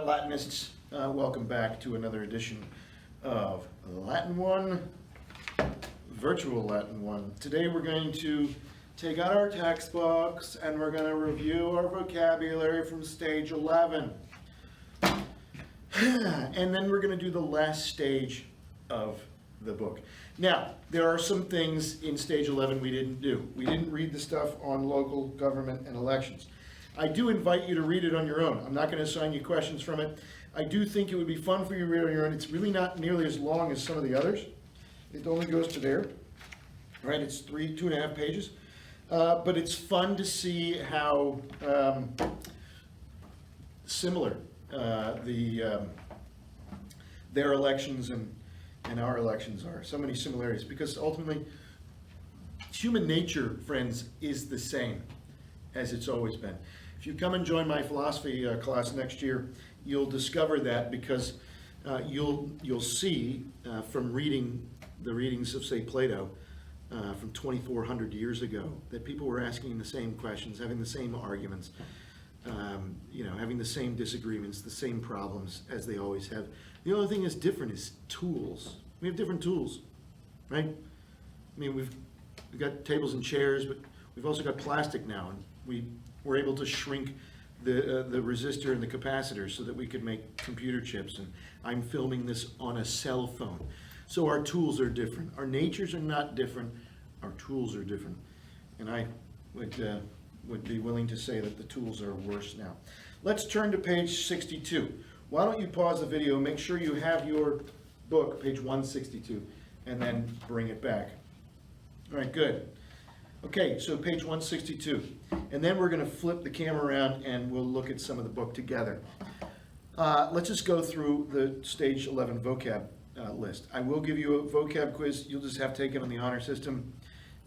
Latinists, welcome back to another edition of Latin 1, Virtual Latin 1. Today we're going to take out our textbooks and we're going to review our vocabulary from stage 11. And then we're going to do the last stage of the book. Now, there are some things in stage 11 we didn't do. We didn't read the stuff on local government and elections. I do invite you to read it on your own. I'm not going to assign you questions from it. I do think it would be fun for you to read on your own. It's really not nearly as long as some of the others. It only goes to there. Right? It's 2.5 pages. But it's fun to see how similar their elections and our elections are. So many similarities, because ultimately human nature, friends, is the same as it's always been. If you come and join my philosophy class next year, you'll discover that, because you'll see from reading the readings of, say, Plato from 2,400 years ago, that people were asking the same questions, having the same arguments, having the same disagreements, the same problems as they always have. The only thing that's different is tools. We have different tools, right? I mean, we've got tables and chairs, but we've also got plastic now, and we're able to shrink the resistor and the capacitor so that we could make computer chips, and I'm filming this on a cell phone. So our tools are different. Our natures are not different, our tools are different. And I would be willing to say that the tools are worse now. Let's turn to page 62. Why don't you pause the video, make sure you have your book, page 162, and then bring it back. All right, good. Okay, so page 162. And then we're going to flip the camera around and we'll look at some of the book together. Let's just go through the stage 11 vocab list. I will give you a vocab quiz. You'll just have to take it on the honor system,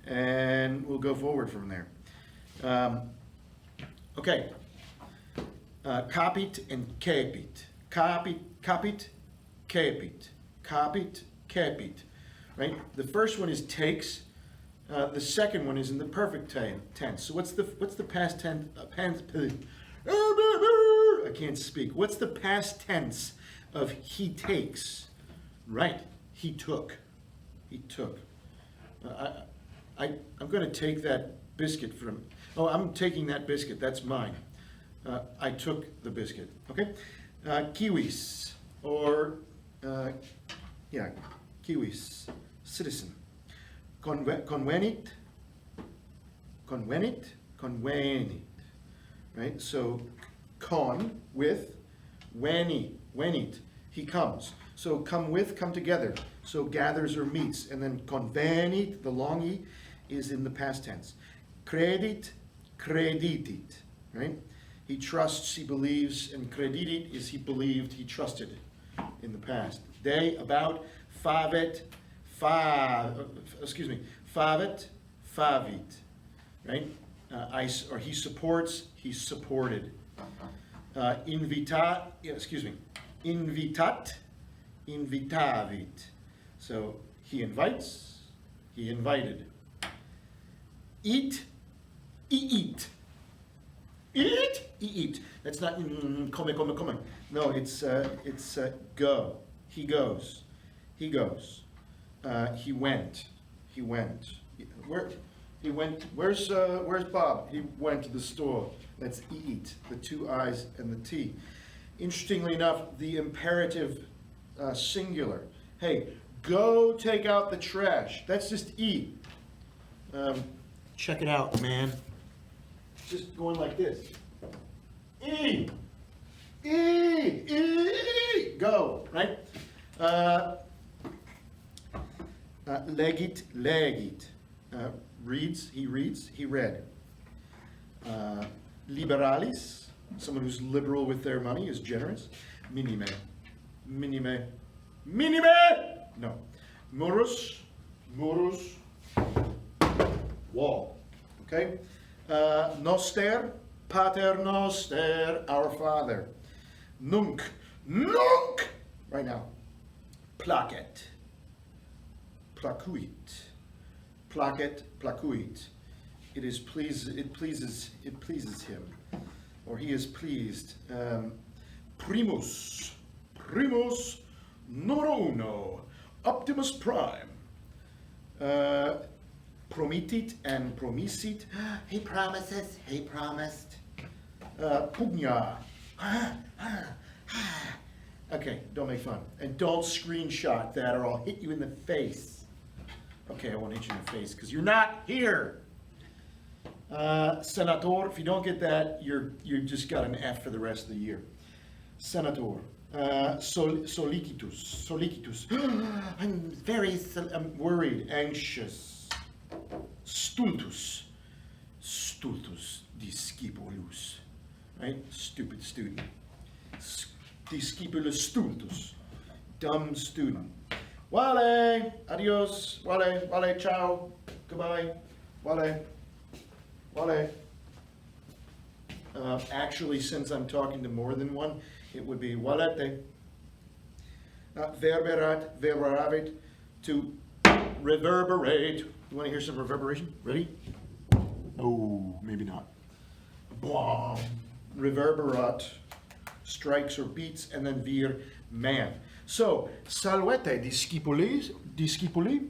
and we'll go forward from there. Okay. Capit and capit. Capit, capit. Capit, capit. Right? The first one is takes. The second one is in the perfect tense. So what's the past tense? I can't speak. What's the past tense of he takes? Right. He took. He took. I'm going to take that biscuit from. Oh, I'm taking that biscuit. That's mine. I took the biscuit. Okay. Kiwis, or kiwis, citizen. Convenit, right? So, con, with, venit, he comes. So, come with, come together. So, gathers or meets. And then convenit, the long E, is in the past tense. Credit, creditit, right? He trusts, he believes, and creditit is he believed, he trusted in the past. They, about, favet, favet, favit, right? Or he supports, he's supported. Invitat, invitavit. So he invites, he invited. Eat, eat. Eat. That's not come. No, it's go. He goes. He goes. He went. Where? He went. Where's Bob? He went to the store. That's eat. The two I's and the T. Interestingly enough, the imperative singular. Hey, go take out the trash. That's just eat. Check it out, man. Just going like this. E. Go, right? Legit. Reads, he read. Liberalis, someone who's liberal with their money, is generous. Minime. No. Murus, wall. Okay? Noster, pater noster, our Father. Nunc, right now. Placet, placuit. It pleases him, or he is pleased. Primus. Primus numero uno. Optimus Prime. Promitit and promisit. He promises, he promised. Pugna. Okay, don't make fun. And don't screenshot that or I'll hit you in the face. Okay, I won't hit you in the face because you're not here. Senator, if you don't get that, you just got an F for the rest of the year. Senator. Solicitus. I'm worried, anxious. Stultus discipulus. Right? Stupid student. Discipulus stultus. Dumb student. Wale, adios. Wale, ciao. Goodbye. Wale. Actually, since I'm talking to more than one, it would be walete. Verberat, to reverberate. You want to hear some reverberation? Ready? Oh, maybe not. Blah. Reverberat, strikes or beats, and then vir, man. So, salvete, discipuli.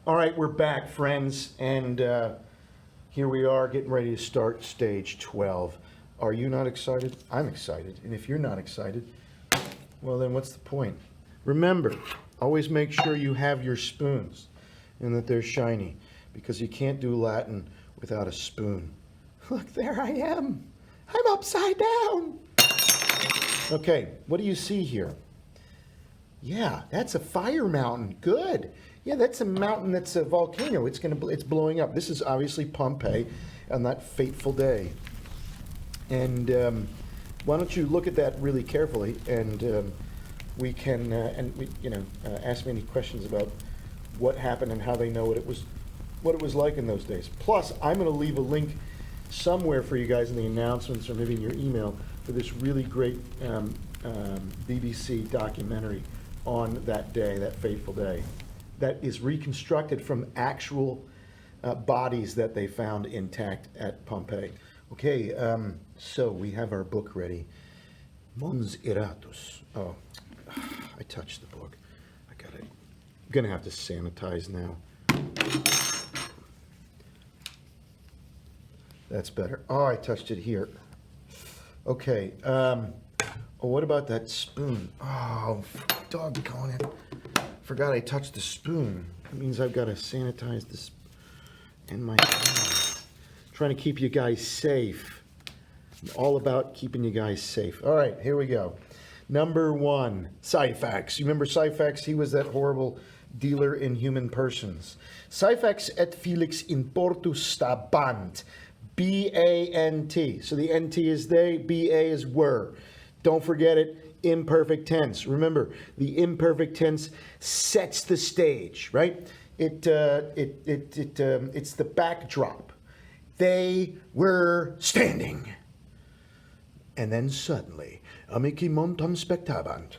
All right, we're back, friends, and here we are getting ready to start stage 12. Are you not excited? I'm excited. And if you're not excited, well, then what's the point? Remember, always make sure you have your spoons and that they're shiny, because you can't do Latin without a spoon. Look, there I am. I'm upside down. Okay, what do you see here? Yeah, that's a fire mountain. Good. Yeah, that's a mountain that's a volcano. It's blowing up. This is obviously Pompeii on that fateful day. And why don't you look at that really carefully, and we can ask me any questions about what happened and how they know what it was like in those days. Plus, I'm going to leave a link somewhere for you guys in the announcements or maybe in your email for this really great BBC documentary on that day, that fateful day, that is reconstructed from actual bodies that they found intact at Pompeii. Okay, so we have our book ready. Mons Iratus. Oh, I touched the book. I'm gonna have to sanitize now. That's better. Oh, I touched it here. Okay. What about that spoon? Oh, doggone it. Forgot I touched the spoon. That means I've got to sanitize this in my hand. Trying to keep you guys safe. I'm all about keeping you guys safe. All right, here we go. Number one, Syphax. You remember Syphax? He was that horrible dealer in human persons. Syphax et Felix in portus stabant. B-A-N-T. So the N-T is they, B-A is were. Don't forget it, imperfect tense. Remember, the imperfect tense sets the stage, right? It's the backdrop. They were standing. And then suddenly, amici montam spectabant.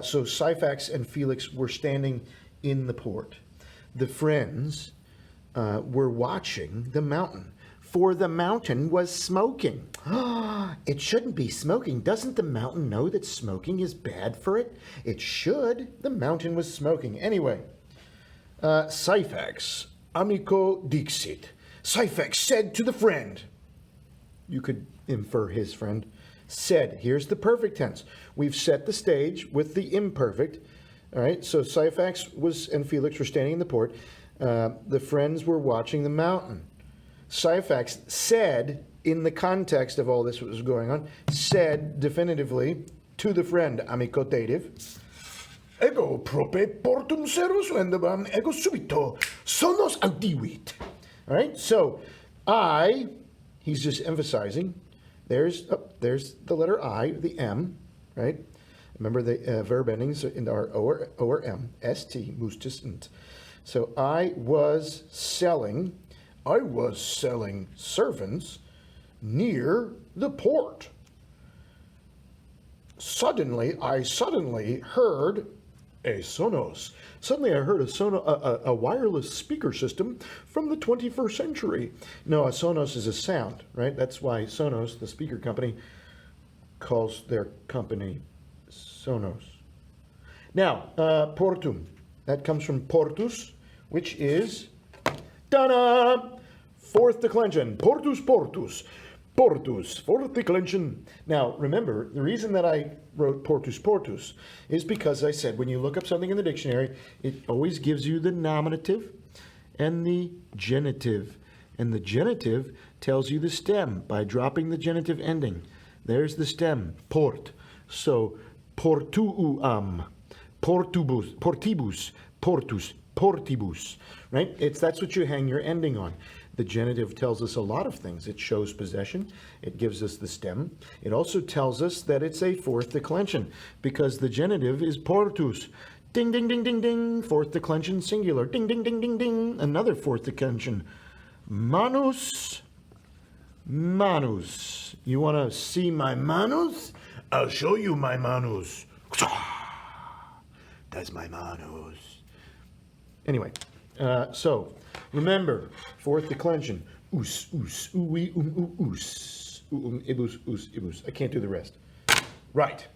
So Syphax and Felix were standing in the port. The friends were watching the mountain, for the mountain was smoking. It shouldn't be smoking. Doesn't the mountain know that smoking is bad for it? It should. The mountain was smoking. Anyway, Syphax, amico dixit. Syphax said to the friend, you could infer his friend, said. Here's the perfect tense. We've set the stage with the imperfect. All right, so Syphax and Felix were standing in the port. The friends were watching the mountain. Syphax said, in the context of all this that was going on, said definitively to the friend, amico dative, ego prope portum serus vendabam ego subito sonos audivit. All right, so he's just emphasizing, there's the letter I, the M, right? Remember the verb endings are O or M, st, mustus int. So I was selling servants near the port. I suddenly heard a sonos. Suddenly I heard a wireless speaker system from the 21st century. No, a sonos is a sound, right? That's why Sonos, the speaker company, calls their company Sonos. Now, portum, that comes from portus, which is, ta-da, fourth declension, portus, portus, portus, fourth declension. Now, remember, the reason that I wrote portus, portus is because I said when you look up something in the dictionary, it always gives you the nominative and the genitive. And the genitive tells you the stem by dropping the genitive ending. There's the stem, port. So, portuum, portubus, portibus, portus, portibus, right? That's what you hang your ending on. The genitive tells us a lot of things. It shows possession. It gives us the stem. It also tells us that it's a fourth declension because the genitive is portus. Ding, ding, ding, ding, ding. Fourth declension singular. Ding, ding, ding, ding, ding. Another fourth declension. Manus, manus. You want to see my manus? I'll show you my manus. That's my manus. Anyway, so remember, fourth declension. Us, ui, us. Ibus, ibus. I can't do the rest. Right.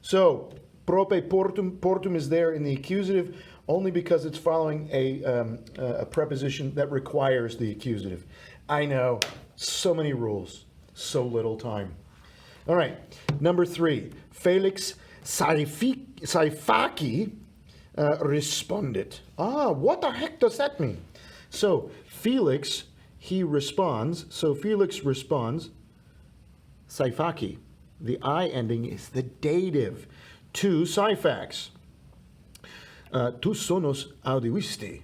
So, prope portum. Portum is there in the accusative only because it's following a preposition that requires the accusative. I know, so many rules, so little time. All right, number 3. Felix Saifaki responded. What the heck does that mean? So, Felix, he responds. So, Felix responds. Saifaki. The I ending is the dative to Syphax. Tu sonos audivisti.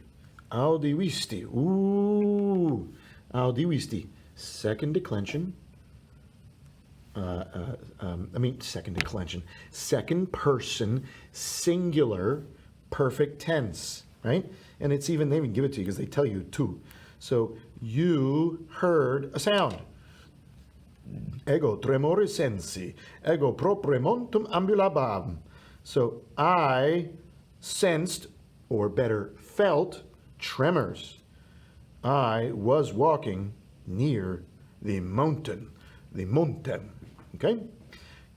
Audivisti. Ooh. Audivisti. Second declension. Second declension. Second person, singular, perfect tense, right? And they even give it to you because they tell you to. So, you heard a sound. Ego tremore sensi. Ego propremontum ambulabam. So, I sensed, or better, felt tremors. I was walking near the mountain. The mountain. Okay?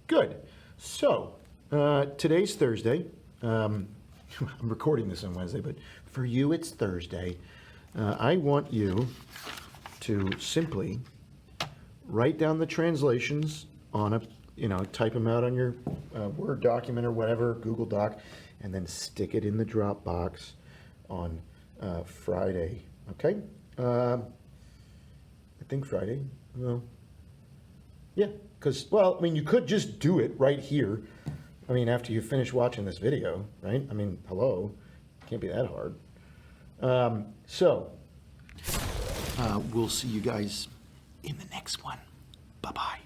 Good. So, today's Thursday. I'm recording this on Wednesday, but for you it's Thursday. I want you to simply write down the translations on type them out on your Word document or whatever, Google Doc, and then stick it in the Dropbox on Friday. Okay? I think Friday. Well, yeah, because, you could just do it right here. After you finish watching this video, right? Hello. Can't be that hard. We'll see you guys in the next one. Bye-bye.